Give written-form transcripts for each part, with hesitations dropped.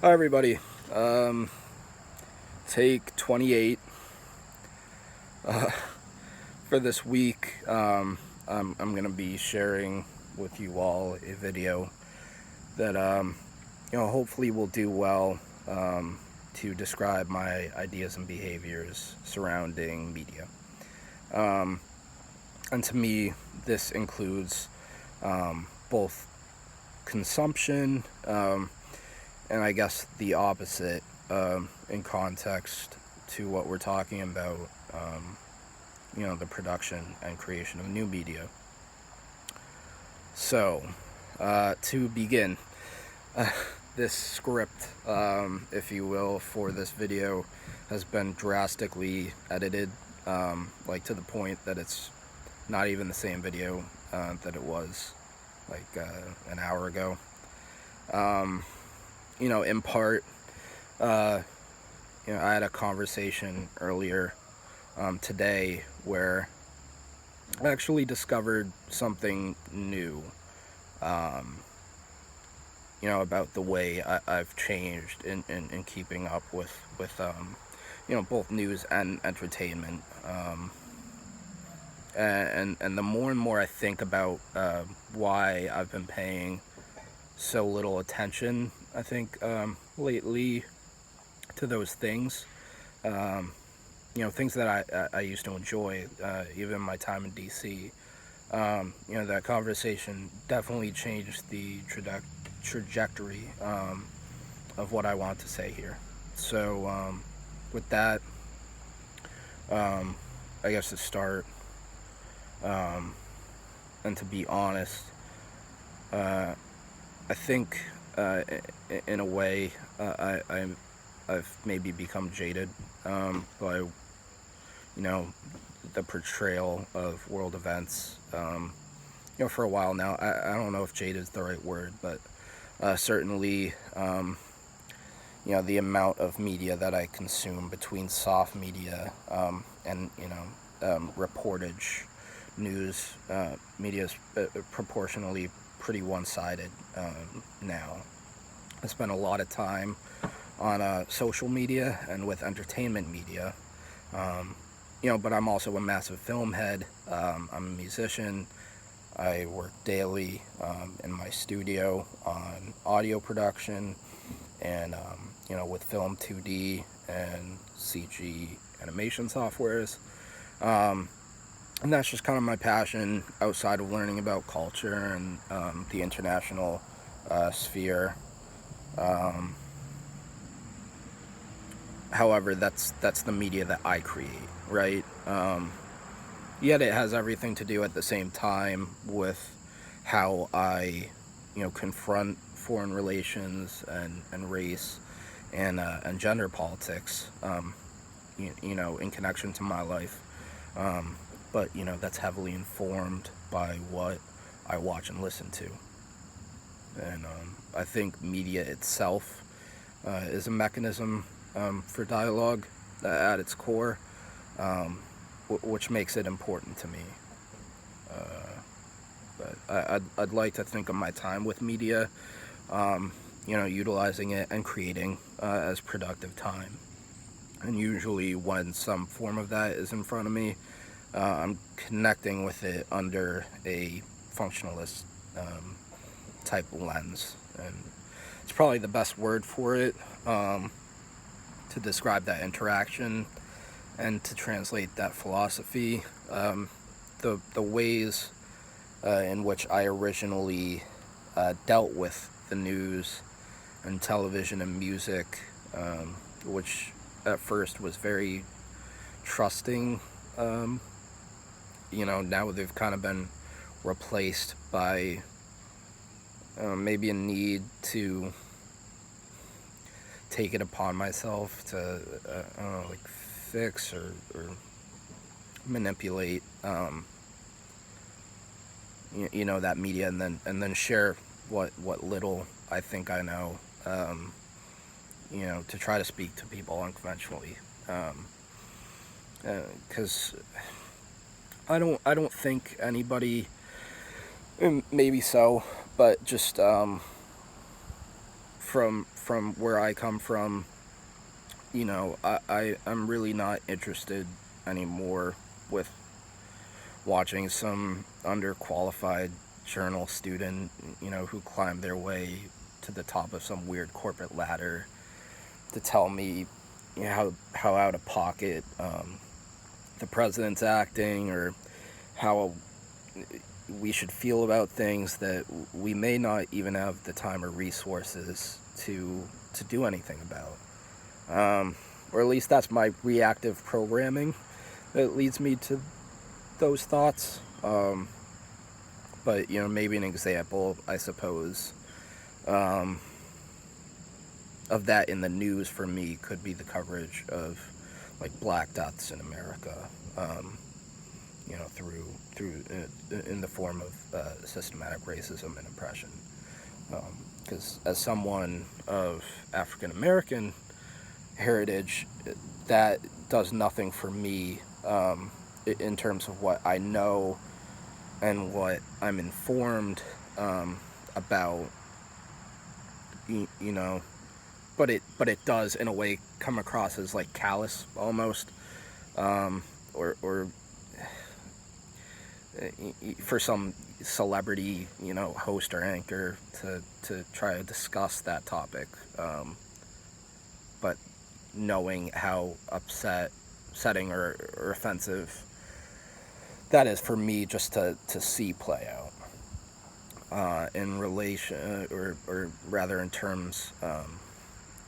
Hi everybody. Take 28 uh, for this week. I'm gonna be sharing with you all a video that hopefully will do well to describe my ideas and behaviors surrounding media. Um, and to me, this includes both consumption and I guess the opposite in context to what we're talking about, the production and creation of new media. So, to begin, uh, this script, if you will, for this video has been drastically edited, like to the point that it's not even the same video that it was like an hour ago. In part, uh, I had a conversation earlier today where I actually discovered something new, um, about the way I've changed in keeping up with both news and entertainment. And the more and more I think about why I've been paying so little attention, I think, lately to those things. Um, things that I used to enjoy, even my time in DC. That conversation definitely changed the trajectory of what I want to say here. So, with that, um, I guess to start, um, and to be honest, uh, I think, in a way, I've maybe become jaded by the portrayal of world events. For a while now, I don't know if jaded is the right word, but certainly, the amount of media that I consume between soft media and reportage news media is proportionally pretty one-sided now. I spend a lot of time on social media and with entertainment media. Um, but I'm also a massive film head. I'm a musician. I work daily in my studio on audio production and, with film 2D and CG animation softwares. And that's just kind of my passion outside of learning about culture and the international sphere. Um, However, that's the media that I create, right? Yet it has everything to do at the same time with how I, confront foreign relations and race and gender politics, in connection to my life. Um, but, that's heavily informed by what I watch and listen to. And I think media itself is a mechanism for dialogue at its core, which makes it important to me. But I'd like to think of my time with media, utilizing it and creating as productive time. And usually when some form of that is in front of me, I'm connecting with it under a functionalist type lens. And it's probably the best word for it to describe that interaction and to translate that philosophy. The ways in which I originally dealt with the news and television and music, which at first was very trusting. Now they've kind of been replaced by maybe a need to take it upon myself to, I don't know, like fix or manipulate, that media, and then share what little I think I know, to try to speak to people unconventionally, because I don't think anybody, maybe so, but just from where I come from, I'm really not interested anymore with watching some underqualified journal student, who climbed their way to the top of some weird corporate ladder to tell me, how out of pocket the president's acting, or how we should feel about things that we may not even have the time or resources to do anything about. Or at least that's my reactive programming that leads me to those thoughts. But maybe an example, I suppose, of that in the news for me could be the coverage of like Black deaths in America, through in the form of systematic racism and oppression. Because as someone of African American heritage, that does nothing for me, in terms of what I know and what I'm informed about. But it does in a way come across as like callous almost, or for some celebrity, host or anchor to try to discuss that topic, but knowing how upsetting or offensive that is for me just to see play out, in relation, or rather in terms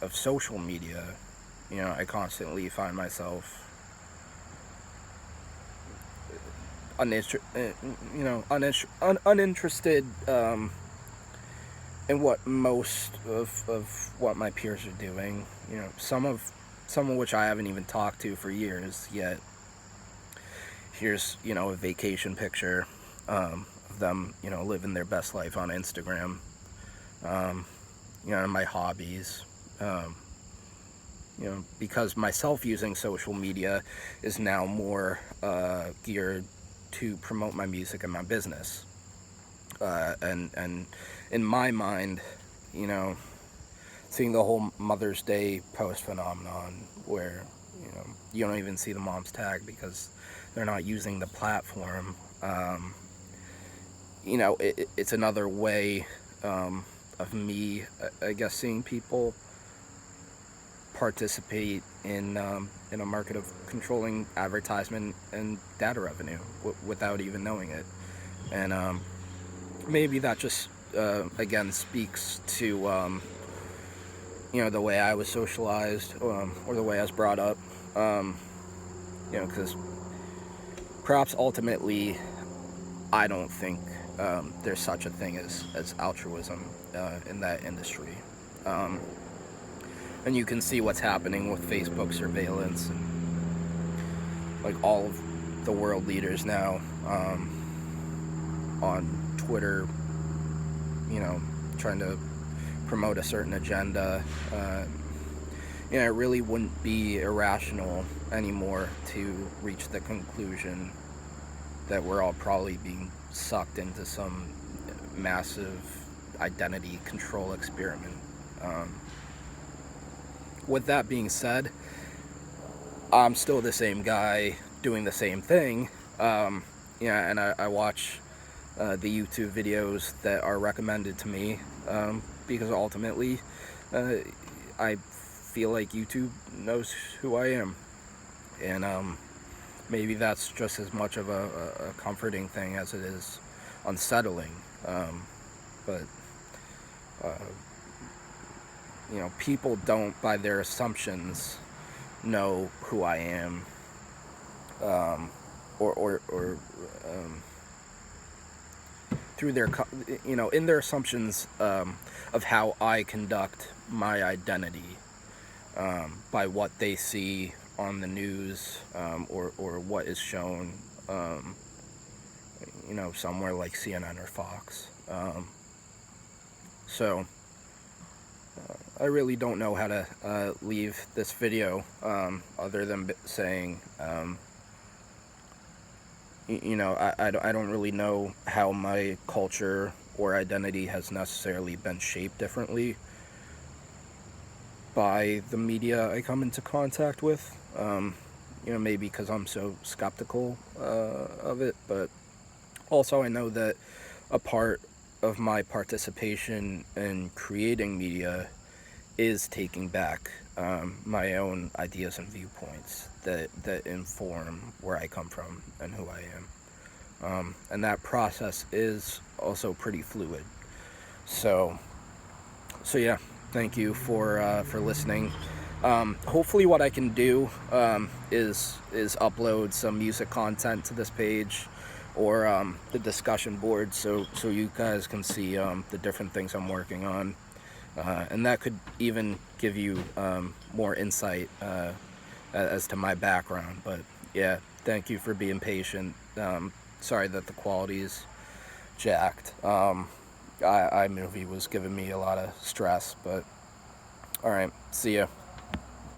of social media. I constantly find myself uninterested in what most of what my peers are doing. Some of which I haven't even talked to for years yet. Here's a vacation picture of them living their best life on Instagram. My hobbies. Because myself using social media is now more geared to promote my music and my business. And in my mind, seeing the whole Mother's Day post phenomenon where, you don't even see the mom's tag because they're not using the platform. It's another way of me, I guess, seeing people participate in a market of controlling advertisement and data revenue without even knowing it. And maybe that just again speaks to the way I was socialized, or the way I was brought up. Because perhaps ultimately I don't think there's such a thing as altruism in that industry. And you can see what's happening with Facebook surveillance and like all of the world leaders now on Twitter, trying to promote a certain agenda. It really wouldn't be irrational anymore to reach the conclusion that we're all probably being sucked into some massive identity control experiment. With that being said, I'm still the same guy doing the same thing. And I watch the YouTube videos that are recommended to me, because ultimately I feel like YouTube knows who I am. And maybe that's just as much of a comforting thing as it is unsettling. But people don't, by their assumptions, know who I am, or through their, in their assumptions of how I conduct my identity, by what they see on the news, or what is shown, somewhere like CNN or Fox. So I really don't know how to leave this video, other than saying, I don't really know how my culture or identity has necessarily been shaped differently by the media I come into contact with. Maybe because I'm so skeptical of it, but also I know that a part of my participation in creating media is taking back my own ideas and viewpoints that inform where I come from and who I am. And that process is also pretty fluid. So yeah, thank you for listening. Hopefully, what I can do is upload some music content to this page, or the discussion board, so you guys can see the different things I'm working on, and that could even give you more insight as to my background. But yeah, thank you for being patient. Sorry that the quality is jacked. iMovie was giving me a lot of stress, but all right, see ya.